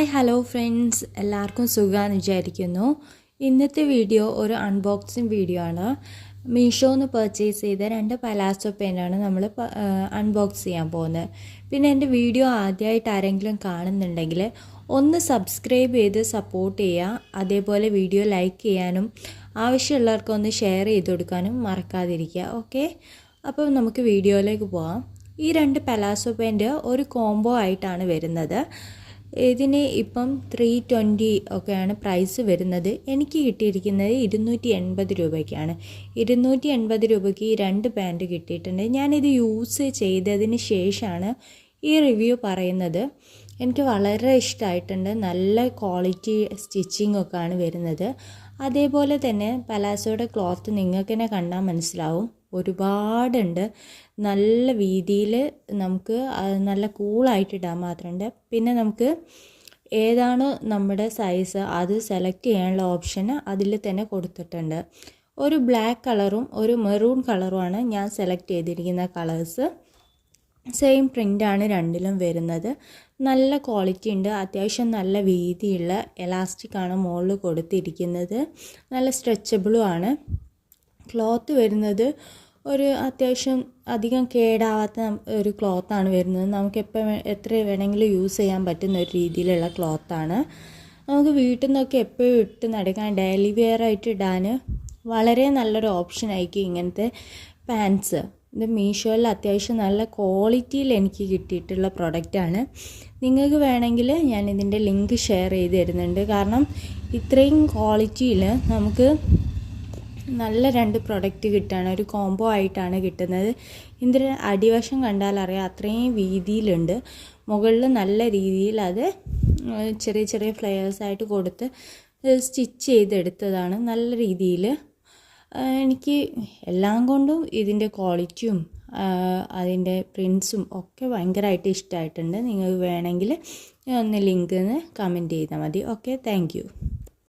Hi hello friends, എല്ലാവർക്കും സുഖമാണെന്ന് വിചാരിക്കുന്നു. ഇന്നത്തെ വീഡിയോ ഒരു അൺബോക്സിങ് വീഡിയോ ആണ്. മീഷോന്ന് പർച്ചേസ് ചെയ്ത 2 പലാസോ പെന്നാണ് നമ്മൾ അൺബോക്സ് ചെയ്യാൻ പോകുന്നത്. പിന്നെ എൻ്റെ വീഡിയോ ആദ്യമായിട്ട് ആരെങ്കിലും കാണുന്നുണ്ടെങ്കിൽ ഒന്ന് സബ്സ്ക്രൈബ് ചെയ്ത് സപ്പോർട്ട് ചെയ്യുക. അതേപോലെ വീഡിയോ ലൈക്ക് ചെയ്യാനും ആവശ്യമുള്ളവർക്കൊന്ന് ഷെയർ ചെയ്ത് കൊടുക്കാനും മറക്കാതിരിക്കുക. ഓക്കെ, അപ്പോൾ നമുക്ക് വീഡിയോയിലേക്ക് പോകാം. ഈ 2 പലാസോ പെൻ്റ് ഒരു കോംബോ ആയിട്ടാണ് വരുന്നത്. ഇതിന് ഇപ്പം 320 ഒക്കെയാണ് പ്രൈസ് വരുന്നത്. എനിക്ക് കിട്ടിയിരിക്കുന്നത് 280 രൂപയ്ക്കാണ്. 280 രൂപയ്ക്ക് ഈ 2 പാൻറ്റ് കിട്ടിയിട്ടുണ്ട്. ഞാനിത് യൂസ് ചെയ്തതിന് ശേഷമാണ് ഈ റിവ്യൂ പറയുന്നത്. എനിക്ക് വളരെ ഇഷ്ടമായിട്ടുണ്ട്. നല്ല ക്വാളിറ്റി സ്റ്റിച്ചിങ് ഒക്കെയാണ് വരുന്നത്. അതേപോലെ തന്നെ പലാസോയുടെ ക്ലോത്ത് നിങ്ങൾക്ക് തന്നെ കണ്ടാൽ മനസ്സിലാവും, ഒരുപാടുണ്ട്. നല്ല വീതിയിൽ നമുക്ക് നല്ല കൂളായിട്ട് ഇടാൻ മാത്രമുണ്ട്. പിന്നെ നമുക്ക് ഏതാണോ നമ്മുടെ സൈസ് അത് സെലക്ട് ചെയ്യാനുള്ള ഓപ്ഷൻ അതിൽ തന്നെ കൊടുത്തിട്ടുണ്ട്. ഒരു ബ്ലാക്ക് കളറും ഒരു മെറൂൺ കളറുമാണ് ഞാൻ സെലക്ട് ചെയ്തിരിക്കുന്ന കളേഴ്സ്. സെയിം പ്രിൻ്റാണ് രണ്ടിലും വരുന്നത്. നല്ല ക്വാളിറ്റി ഉണ്ട്. അത്യാവശ്യം നല്ല വീതിയുള്ള എലാസ്റ്റിക്കാണ് മുകളിൽ കൊടുത്തിരിക്കുന്നത്. നല്ല സ്ട്രെച്ചബിളും ആണ്. ക്ലോത്ത് വരുന്നത് ഒരു അത്യാവശ്യം അധികം കേടാവാത്ത ഒരു ക്ലോത്താണ് വരുന്നത്. നമുക്ക് എത്ര വേണമെങ്കിലും യൂസ് ചെയ്യാൻ പറ്റുന്ന ഒരു രീതിയിലുള്ള ക്ലോത്താണ്. നമുക്ക് വീട്ടിൽ നിന്നൊക്കെ എപ്പോഴും ഇട്ട് നടക്കാൻ, ഡെയിലി വെയർ ആയിട്ട് ഇടാൻ വളരെ നല്ലൊരു ഓപ്ഷൻ ആയിരിക്കും ഇങ്ങനത്തെ പാൻറ്റ്സ്. ഇത് മീഷോയിൽ അത്യാവശ്യം നല്ല ക്വാളിറ്റിയിൽ എനിക്ക് കിട്ടിയിട്ടുള്ള പ്രൊഡക്റ്റാണ്. നിങ്ങൾക്ക് വേണമെങ്കിൽ ഞാൻ ഇതിൻ്റെ ലിങ്ക് ഷെയർ ചെയ്ത് തരുന്നുണ്ട്. കാരണം ഇത്രയും ക്വാളിറ്റിയിൽ നമുക്ക് നല്ല 2 പ്രൊഡക്റ്റ് കിട്ടുകയാണ്. ഒരു കോംബോ ആയിട്ടാണ് കിട്ടുന്നത്. ഇതിൻ്റെ അടിവശം കണ്ടാൽ അറിയാം, അത്രയും വീതിയിലുണ്ട്. മുകളിൽ നല്ല രീതിയിൽ അത് ചെറിയ ചെറിയ ഫ്ലെയേഴ്സായിട്ട് കൊടുത്ത് സ്റ്റിച്ച് ചെയ്തെടുത്തതാണ്. നല്ല രീതിയിൽ എനിക്ക് എല്ലാം കൊണ്ടും ഇതിൻ്റെ ക്വാളിറ്റിയും അതിൻ്റെ പ്രിൻസും ഒക്കെ ഭയങ്കരമായിട്ട് ഇഷ്ടമായിട്ടുണ്ട്. നിങ്ങൾക്ക് വേണമെങ്കിൽ ഒന്ന് ലിങ്ക് കമൻറ്റ് ചെയ്താൽ മതി. Okay, thank you.